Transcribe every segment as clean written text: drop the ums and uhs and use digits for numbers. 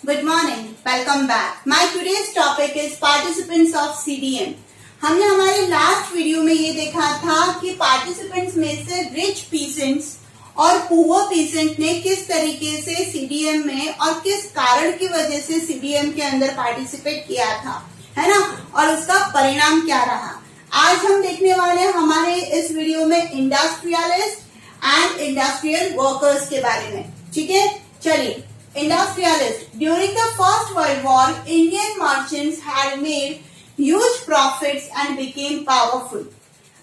Good morning. Welcome back. My today's topic is participants of CDM. हमने हमारे last video में ये देखा था कि पार्टिसिपेंट्स में से रिच पीसेंट्स और पुअर पीसेंट ने किस तरीके से सीडीएम में और किस कारण की वजह से सीडीएम के अंदर पार्टिसिपेट किया था, है ना, और उसका परिणाम क्या रहा। आज हम देखने वाले हैं हमारे इस वीडियो में इंडस्ट्रियलिस्ट एंड इंडस्ट्रियल वर्कर्स के बारे में। ठीक है, चलिए। Industrialist. During the First World War, Indian merchants had made huge profits and became powerful.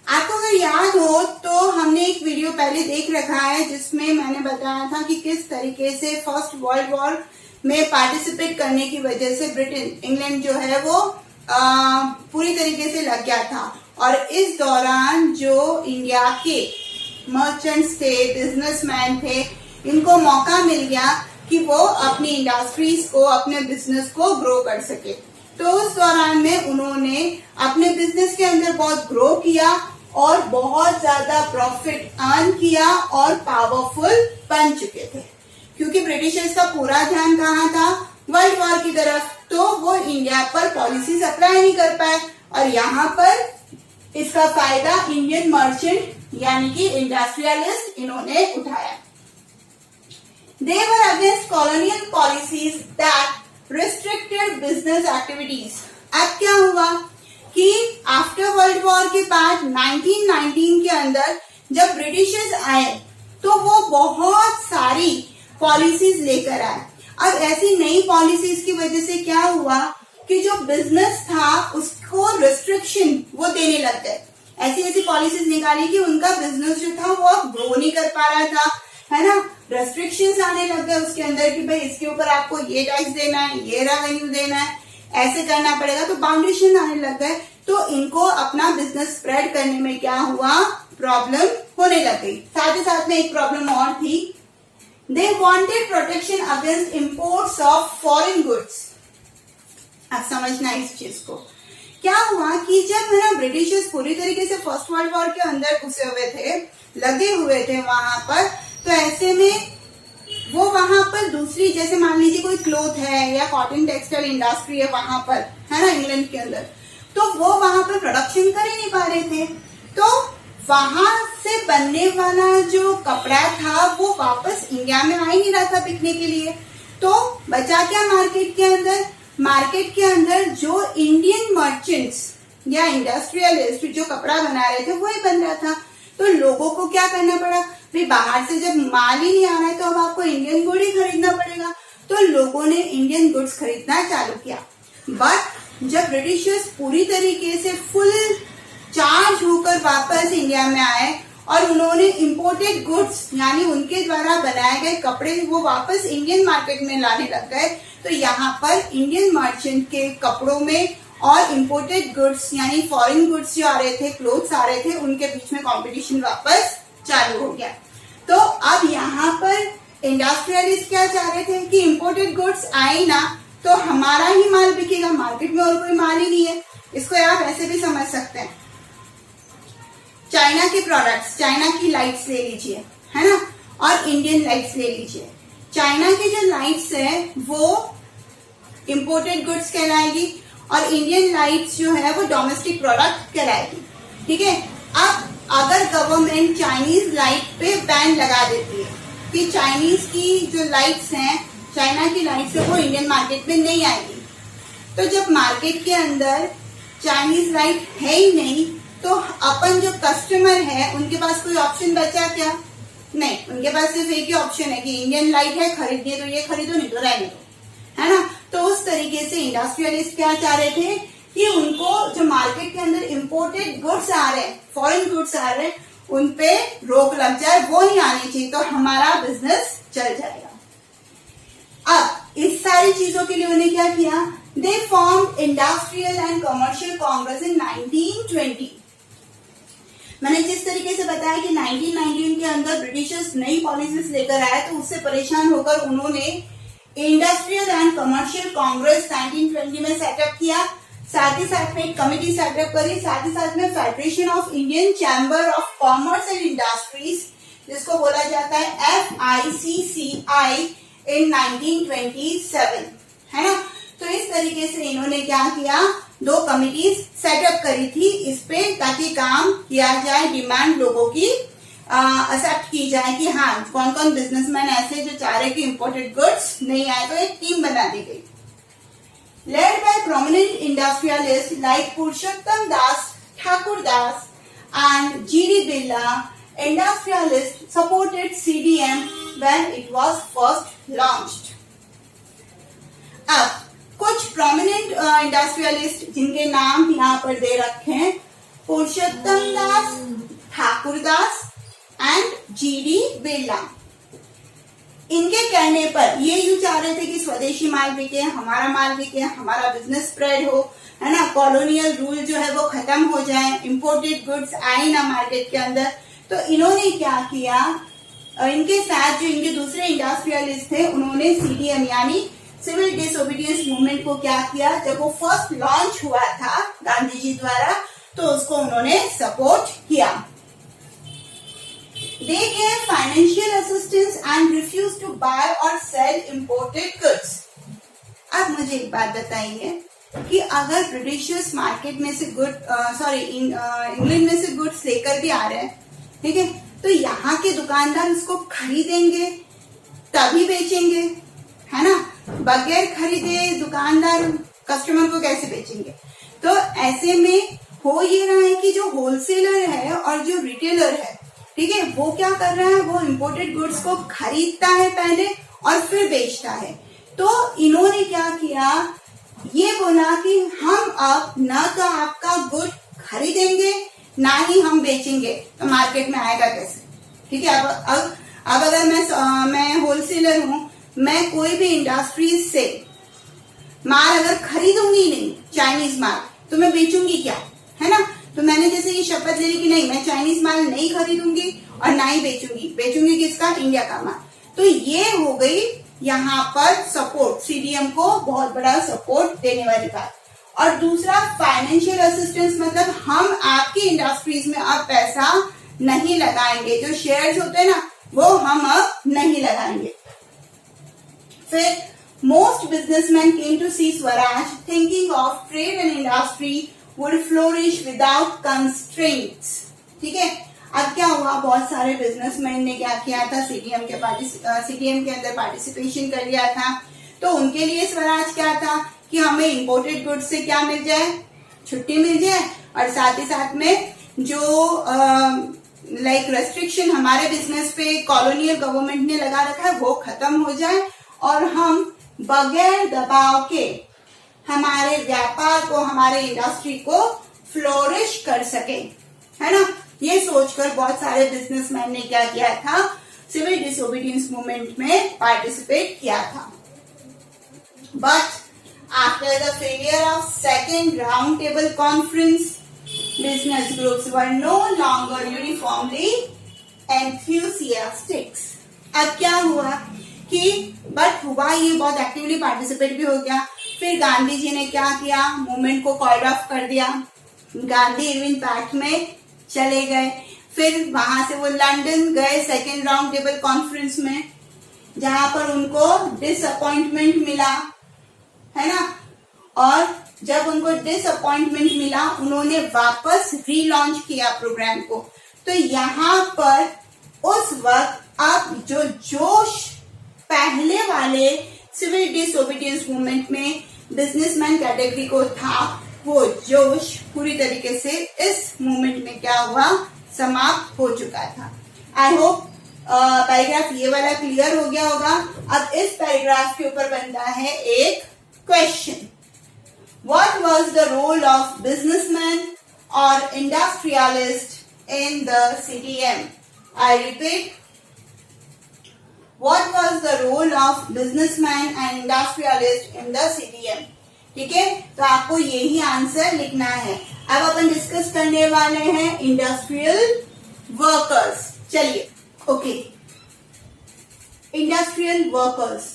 आपको अगर याद हो तो हमने एक वीडियो पहले देख रखा है जिसमें मैंने बताया था कि किस तरीके से फर्स्ट वर्ल्ड वॉर में पार्टिसिपेट करने की वजह से ब्रिटेन, इंग्लैंड जो है वो पूरी तरीके से लग गया था। और इस दौरान जो इंडिया के मर्चेंट्स थे, बिजनेसमैन थे, इनको मौका मिल गया कि वो अपनी इंडस्ट्रीज को, अपने बिजनेस को ग्रो कर सके। तो उस दौरान में उन्होंने अपने बिजनेस के अंदर बहुत ग्रो किया और बहुत ज्यादा प्रॉफिट अर्न किया और पावरफुल बन चुके थे, क्योंकि ब्रिटिशर्स का पूरा ध्यान कहाँ था, वर्ल्ड वॉर की तरफ। तो वो इंडिया पर पॉलिसीज अप्लाई नहीं कर पाए और यहाँ पर इसका फायदा इंडियन मर्चेंट यानी कि इंडस्ट्रियलिस्ट इन्होंने उठाया। They were against colonial policies that restricted business activities. अब क्या हुआ कि आफ्टर वर्ल्ड वॉर के बाद 1919 के अंदर जब ब्रिटिशर्स आए तो वो बहुत सारी पॉलिसीज लेकर आए। अब ऐसी नई पॉलिसीज की वजह से क्या हुआ कि जो बिजनेस था उसको रिस्ट्रिक्शन वो देने लग गए। ऐसी ऐसी पॉलिसीज निकाली कि उनका बिजनेस जो था वो अब ग्रो नहीं कर पा रहा था, है ना। रेस्ट्रिक्शंस आने लग गए उसके अंदर कि भाई इसके ऊपर आपको ये टैक्स देना है, ये रेवेन्यू देना है, ऐसे करना पड़ेगा। तो बाउंडेशन आने लग गए। तो इनको अपना बिजनेस स्प्रेड करने में क्या हुआ, प्रॉब्लम होने लग गई। साथ ही साथ में एक प्रॉब्लम और थी, they wanted protection against imports of foreign goods. अब समझना इस चीज को। क्या हुआ कि जब है ना ब्रिटिशर्स पूरी तरीके से फर्स्ट वर्ल्ड वॉर के अंदर घुसे हुए थे, लगे हुए थे वहां पर, तो ऐसे में वो वहां पर दूसरी, जैसे मान लीजिए कोई क्लोथ है या कॉटन टेक्सटाइल इंडस्ट्री है वहां पर, है ना, इंग्लैंड के अंदर, तो वो वहां पर प्रोडक्शन कर ही नहीं पा रहे थे। तो वहां से बनने वाला जो कपड़ा था वो वापस इंडिया में आ ही नहीं रहा था बिकने के लिए। तो बचा क्या मार्केट के अंदर, मार्केट के अंदर जो इंडियन मर्चेंट्स या इंडस्ट्रियलिस्ट जो कपड़ा बना रहे थे वही बन रहा था। तो लोगों को क्या करना पड़ा, भाई बाहर से जब माल ही नहीं आ रहा है तो अब आपको इंडियन गुड ही खरीदना पड़ेगा। तो लोगों ने इंडियन गुड्स खरीदना चालू किया। बट जब ब्रिटिशर्स पूरी तरीके से फुल चार्ज होकर वापस इंडिया में आए और उन्होंने इंपोर्टेड गुड्स यानी उनके द्वारा बनाए गए कपड़े वो वापस इंडियन मार्केट में लाने लग गए, तो यहाँ पर इंडियन मर्चेंट के कपड़ों में और इंपोर्टेड गुड्स यानी फॉरेन गुड्स जो आ रहे थे, क्लोथ्स आ रहे थे, उनके बीच में कंपटीशन वापस चालू हो गया। तो अब यहाँ पर इंडस्ट्रियलिस्ट क्या चाह रहे थे कि इंपोर्टेड गुड्स आए ना तो हमारा ही माल बिकेगा, मार्केट में और कोई माल ही नहीं है। इसको आप ऐसे भी समझ सकते हैं, चाइना के प्रोडक्ट्स, चाइना की लाइट्स ले लीजिए, है ना, और इंडियन लाइट्स ले लीजिए। चाइना की जो लाइट्स है वो इंपोर्टेड गुड्स कहलाएगी और इंडियन लाइट्स जो है वो डोमेस्टिक प्रोडक्ट कहलाएगी। ठीक है। अब अगर गवर्नमेंट चाइनीज लाइट पे बैन लगा देती है कि चाइनीज की जो लाइट्स हैं, चाइना की लाइट्स है वो इंडियन मार्केट में नहीं आएगी, तो जब मार्केट के अंदर चाइनीज लाइट है ही नहीं तो अपन जो कस्टमर है उनके पास कोई ऑप्शन बचा क्या, नहीं। उनके पास सिर्फ एक ही ऑप्शन है कि इंडियन लाइट है, खरीदनी है तो ये खरीदो, नहीं तो रहने दो, है ना। तो उस तरीके से इंडस्ट्रियलिस्ट क्या चाह रहे थे कि उनको जो मार्केट के अंदर इंपोर्टेड गुड्स आ रहे हैं, फॉरेन गुड्स आ रहे हैं, उनपे रोक लग जाए, वो नहीं आनी चाहिए, तो हमारा बिजनेस चल जाएगा। अब इस सारी चीजों के लिए उन्हें क्या किया, they form industrial and commercial congress in 1920। मैंने जिस तरीके से बताया कि 1919 के अंदर ब्रिटिशर्स नई पॉलिसीज लेकर आए तो उससे परेशान होकर उन्होंने इंडस्ट्रियल एंड कमर्शियल कांग्रेस 1920 में सेटअप किया। साथ ही साथ में एक कमेटी सेटअप करी, साथ ही साथ में federation of Indian chamber of commerce and industries जिसको बोला जाता है FICCI in 1927। है ना। तो इस तरीके से इन्होंने क्या किया, 2 कमिटीज सेटअप करी थी इस पे, ताकि काम किया जाए, डिमांड लोगों की एक्सेप्ट की जाए कि हाँ कौन कौन बिजनेसमैन ऐसे जो चाह रहे कि इंपोर्टेड गुड्स नहीं आए, तो एक टीम बना दी गई। Led by prominent industrialists like Purushottam Das, Thakur Das and G.D. Birla, industrialists supported CDM when it was first launched. अब कुछ प्रोमिनेंट इंडस्ट्रियलिस्ट जिनके नाम यहाँ पर दे रखे हैं, पुरुषोत्तम दास, ठाकुर दास एंड जीडी बिरला। इनके कहने पर ये यूं चाह रहे थे कि स्वदेशी माल बिके, हमारा माल बिके, हमारा बिजनेस स्प्रेड हो, है ना, कॉलोनियल रूल जो है वो खत्म हो जाए, इंपोर्टेड गुड्स आए ना मार्केट के अंदर। तो इन्होंने क्या किया, इनके साथ जो इनके दूसरे इंडस्ट्रियलिस्ट थे उन्होंने सीडीएम यानी सिविल डिसोबीडियंस मूवमेंट को क्या किया, जब वो फर्स्ट लॉन्च हुआ था गांधी जी द्वारा, तो उसको उन्होंने सपोर्ट किया। They gave financial assistance and refused to buy or sell imported goods. अब मुझे एक बात बताइए कि अगर ब्रिटिशर्स मार्केट में से इंग्लैंड में से गुड्स लेकर भी आ रहे हैं, ठीक है, तो यहाँ के दुकानदार उसको खरीदेंगे तभी बेचेंगे, है ना, बगैर खरीदे दुकानदार कस्टमर को कैसे बेचेंगे। तो ऐसे में हो ये रहा है कि जो होलसेलर है और जो रिटेलर है, ठीक है, वो क्या कर रहा है, वो इंपोर्टेड गुड्स को खरीदता है पहले और फिर बेचता है। तो इन्होंने क्या किया, ये बोला कि हम अब न तो आपका गुड खरीदेंगे ना ही हम बेचेंगे, तो मार्केट में आएगा कैसे, ठीक है। अब अगर मैं होलसेलर हूं, मैं कोई भी इंडस्ट्रीज से माल अगर खरीदूंगी नहीं, चाइनीज माल, तो मैं बेचूंगी क्या, है ना। तो मैंने जैसे ये शपथ ले ली कि नहीं, मैं चाइनीज माल नहीं खरीदूंगी और ना ही बेचूंगी किसका, इंडिया का माल। तो ये हो गई यहाँ पर सपोर्ट, सीडीएम को बहुत बड़ा सपोर्ट देने वाली बात। और दूसरा फाइनेंशियल असिस्टेंस, मतलब हम आपकी इंडस्ट्रीज में अब पैसा नहीं लगाएंगे, जो शेयर्स होते हैं ना वो हम अब नहीं लगाएंगे। फिर most businessmen came to see Swaraj thinking of trade and industry would flourish without constraints, ठीक है। अब क्या हुआ, बहुत सारे बिजनेसमैन ने क्या किया था, सीडीएम के अंदर पार्टिसिपेशन कर लिया था। तो उनके लिए स्वराज क्या था कि हमें इंपोर्टेड गुड्स से क्या मिल जाए, छुट्टी मिल जाए, और साथ ही साथ में जो रेस्ट्रिक्शन हमारे बिजनेस पे कॉलोनियल गवर्नमेंट ने लगा रखा है वो खत्म हो जाए, और हम बगैर दबाव के हमारे व्यापार को, हमारे इंडस्ट्री को फ्लोरिश कर सके, है ना। ये सोचकर बहुत सारे बिजनेसमैन ने क्या किया था, सिविल डिसोबीडियंस मूवमेंट में पार्टिसिपेट किया था। But after the failure of second round table conference, business groups were no longer uniformly enthusiastic. अब क्या हुआ कि बट हुआ ये, बहुत एक्टिवली पार्टिसिपेट भी हो गया। फिर गांधी जी ने क्या किया, मूवमेंट को कॉल ऑफ कर दिया, गांधी इरविन पैक्ट में चले गए। फिर वहां से वो लंदन गए सेकेंड राउंड टेबल कॉन्फ्रेंस में, जहां पर उनको डिसअपॉइंटमेंट मिला, है ना। और जब उनको डिसअपॉइंटमेंट मिला, उन्होंने वापस रीलॉन्च किया प्रोग्राम को। तो यहाँ पर उस वक्त अब जो जोश पहले वाले सिविल डिसोबीडियंस मूवमेंट में बिजनेसमैन कैटेगरी को था, वो जोश पूरी तरीके से इस मूवमेंट में क्या हुआ, समाप्त हो चुका था। आई होप पैराग्राफ ये वाला क्लियर हो गया होगा। अब इस पैराग्राफ के ऊपर बनता है एक question, what was the role of businessman और industrialist in the CDM. I repeat, What was the role of businessman and industrialist in the CDM? ठीक है, तो आपको यही आंसर लिखना है। अब अपन डिस्कस करने वाले हैं इंडस्ट्रियल वर्कर्स। चलिए, okay, industrial workers.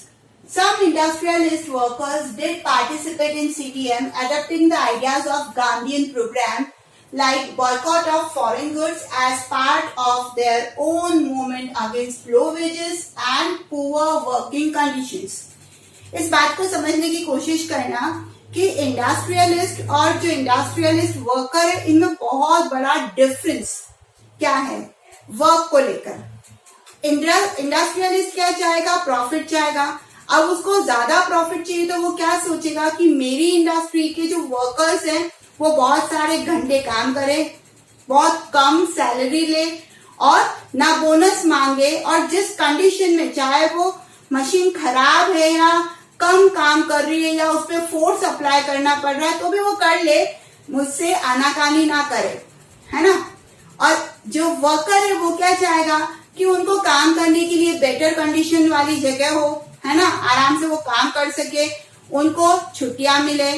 Some industrialist workers did participate in CDM, adopting the ideas of Gandhian program like boycott of foreign goods as part of their own movement against low wages and poor working conditions. इस बात को समझने की कोशिश करना कि industrialist और जो इंडस्ट्रियलिस्ट वर्कर है इनमें बहुत बड़ा डिफरेंस क्या है वर्क को लेकर। इंडस्ट्रियलिस्ट क्या चाहेगा, प्रॉफिट चाहेगा। अब उसको ज्यादा प्रॉफिट चाहिए तो वो क्या सोचेगा कि मेरी इंडस्ट्री के जो वर्कर्स हैं वो बहुत सारे घंटे काम करे, बहुत कम सैलरी ले और ना बोनस मांगे, और जिस कंडीशन में चाहे वो मशीन खराब है या कम काम कर रही है या उस पर फोर्स अप्लाई करना पड़ रहा है तो भी वो कर ले, मुझसे आनाकानी ना करे, है ना। और जो वर्कर है वो क्या चाहेगा कि उनको काम करने के लिए बेटर कंडीशन वाली जगह हो, है ना, आराम से वो काम कर सके, उनको छुट्टियां मिले,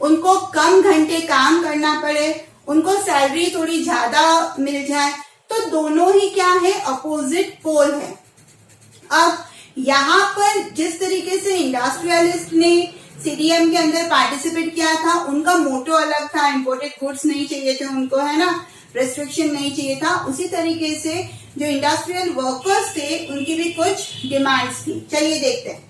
उनको कम घंटे काम करना पड़े, उनको सैलरी थोड़ी ज्यादा मिल जाए। तो दोनों ही क्या है, अपोजिट पोल है। अब यहाँ पर जिस तरीके से इंडस्ट्रियलिस्ट ने सीडीएम के अंदर पार्टिसिपेट किया था, उनका मोटो अलग था, इंपोर्टेड गुड्स नहीं चाहिए थे उनको, है ना, रेस्ट्रिक्शन नहीं चाहिए था। उसी तरीके से जो इंडस्ट्रियल वर्कर्स थे उनकी भी कुछ डिमांड्स थी। चलिए देखते हैं।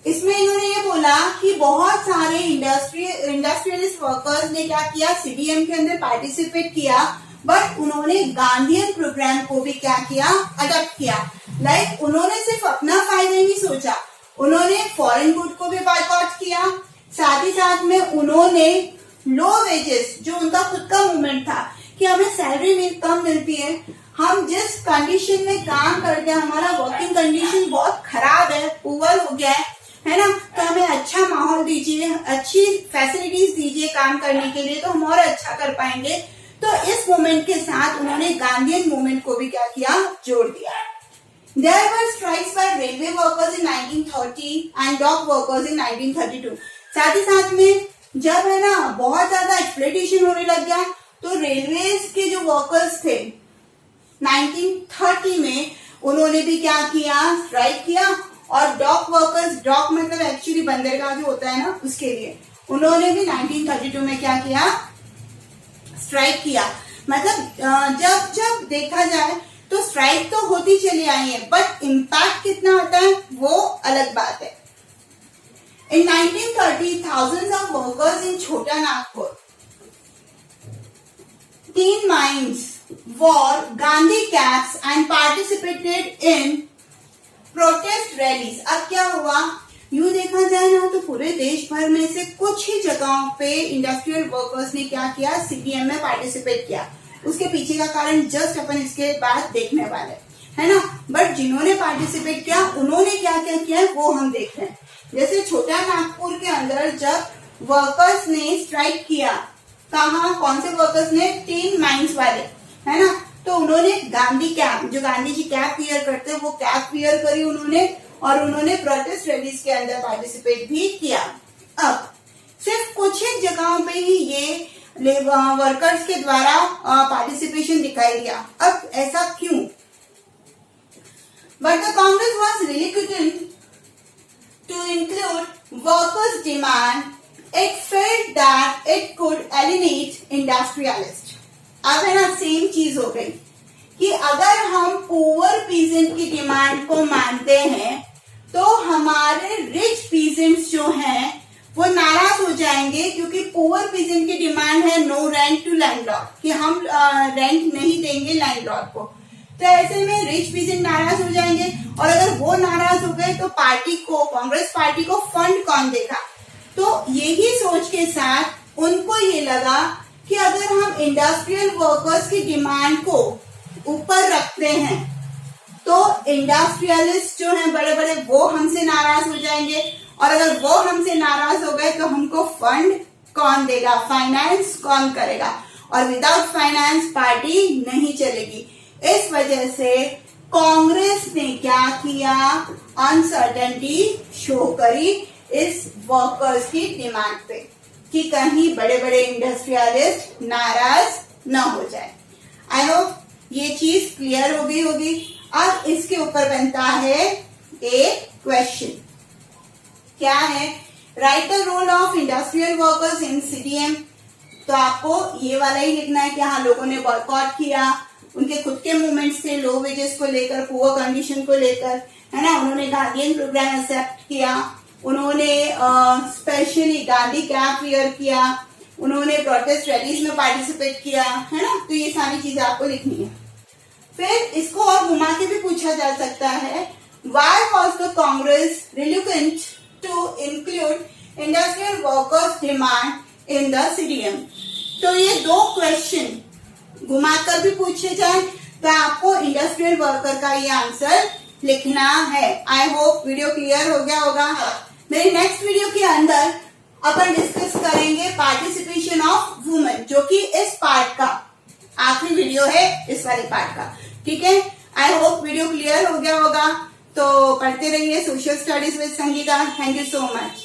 इसमें इन्होंने ये बोला कि बहुत सारे इंडस्ट्रियलिस्ट वर्कर्स ने क्या किया, सीडीएम के अंदर पार्टिसिपेट किया, बट उन्होंने गांधीयन प्रोग्राम को भी क्या किया, अडॉप्ट किया। लाइक उन्होंने सिर्फ अपना फायदा नहीं सोचा, उन्होंने फॉरेन गुड को भी बॉयकॉट किया, साथ ही साथ में उन्होंने लो वेजेस, जो उनका खुद का मूवमेंट था कि हमें सैलरी कम मिलती है, हम जिस कंडीशन में काम करते हैं, हमारा वर्किंग कंडीशन बहुत खराब है, पुअर हो गया है ना, तो हमें अच्छा माहौल दीजिए, अच्छी फैसिलिटीज दीजिए काम करने के लिए, तो हम और अच्छा कर पाएंगे। तो इस मूवमेंट के साथ उन्होंने गांधीयन मूवमेंट को भी क्या किया, जोड़ दिया। There were strikes by railway workers in 1930 and dock workers in 1932. साथ ही साथ में जब है ना बहुत ज्यादा एक्सप्लॉइटेशन होने लग गया तो रेलवेज के जो वर्कर्स थे 1930 में उन्होंने भी क्या किया, स्ट्राइक किया। और डॉक वर्कर्स, डॉक मतलब एक्चुअली बंदरगाह जो होता है ना, उसके लिए उन्होंने भी 1932 में क्या किया, स्ट्राइक किया। मतलब जब जब देखा जाए तो स्ट्राइक तो होती चली आई है, बट इम्पैक्ट कितना आता है वो अलग बात है। In 1930, thousands of workers in Chota Nagpur tin mines wore Gandhi caps and participated in protest rallies. अब क्या हुआ, यूं देखा जाए ना तो पूरे देश भर में से कुछ ही जगहों पे इंडस्ट्रियल वर्कर्स ने क्या किया, सीडीएम में पार्टिसिपेट किया। उसके पीछे का कारण जस्ट अपन इसके बाद देखने वाले, है ना। बट जिन्होंने पार्टिसिपेट किया उन्होंने क्या क्या किया है वो हम देख रहे हैं। जैसे छोटा नागपुर के अंदर जब वर्कर्स ने स्ट्राइक किया, कहा, कौन से वर्कर्स ने, टीन माइंस वाले, है ना, तो उन्होंने गांधी कैप, जो गांधी जी कैप वियर करते हैं, वो कैप वियर करी उन्होंने, और उन्होंने प्रोटेस्ट रैलीज के अंदर पार्टिसिपेट भी किया। अब सिर्फ कुछ ही जगहों पे ही ये वर्कर्स के द्वारा पार्टिसिपेशन दिखाई दिया। अब ऐसा क्यों? But the Congress was reluctant to include workers' demand. It felt that it could alienate industrialists. अब है ना सेम चीज हो गई कि अगर हम पुअर पीजेंट की डिमांड को मानते हैं तो हमारे रिच पीजेंट्स जो हैं वो नाराज हो जाएंगे, क्योंकि पुअर पीजेंट की डिमांड है नो रेंट टू लैंडलॉर्ड, कि हम रेंट नहीं देंगे लैंडलॉर्ड को। तो ऐसे में रिच पीजेंट नाराज हो जाएंगे, और अगर वो नाराज हो गए तो पार्टी को, कांग्रेस पार्टी को फंड कौन देगा। तो यही सोच के साथ उनको ये लगा कि अगर हम इंडस्ट्रियल वर्कर्स की डिमांड को ऊपर रखते हैं तो इंडस्ट्रियलिस्ट जो हैं बड़े बड़े वो हमसे नाराज हो जाएंगे, और अगर वो हमसे नाराज हो गए तो हमको फंड कौन देगा, फाइनेंस कौन करेगा, और विदाउट फाइनेंस पार्टी नहीं चलेगी। इस वजह से कांग्रेस ने क्या किया, अनसर्टेनिटी शो करी इस वर्कर्स की डिमांड पे कि कहीं बड़े बड़े इंडस्ट्रियलिस्ट नाराज न हो जाए। आई होप ये चीज क्लियर हो गई होगी। अब इसके ऊपर बनता है एक क्वेश्चन, क्या है, write the role of industrial workers in CDM. तो आपको ये वाला ही लिखना है कि हाँ लोगों ने बॉयकॉट किया, उनके खुद के मूवमेंट्स थे लो वेजेस को लेकर, पुअर कंडीशन को लेकर, है ना। उन्होंने गांधीयन प्रोग्राम एक्सेप्ट किया, उन्होंने स्पेशली गांधी कैप वियर किया, उन्होंने प्रोटेस्ट रैलीज में पार्टिसिपेट किया, है ना। तो ये सारी चीजें आपको लिखनी है। फिर इसको और घुमा के भी पूछा जा सकता है, why was the Congress reluctant to include industrial workers' demand in the CDM? तो ये दो क्वेश्चन घुमाकर भी पूछे जाए तो आपको इंडस्ट्रियल वर्कर का ये आंसर लिखना है। आई होप वीडियो क्लियर हो गया होगा। मेरी नेक्स्ट वीडियो के अंदर अपन डिस्कस करेंगे पार्टिसिपेशन ऑफ वुमेन, जो कि इस पार्ट का आखिरी वीडियो है, इस वाले पार्ट का। ठीक है, आई होप वीडियो क्लियर हो गया होगा। तो पढ़ते रहिए social studies with Sangeeta. Thank you so much.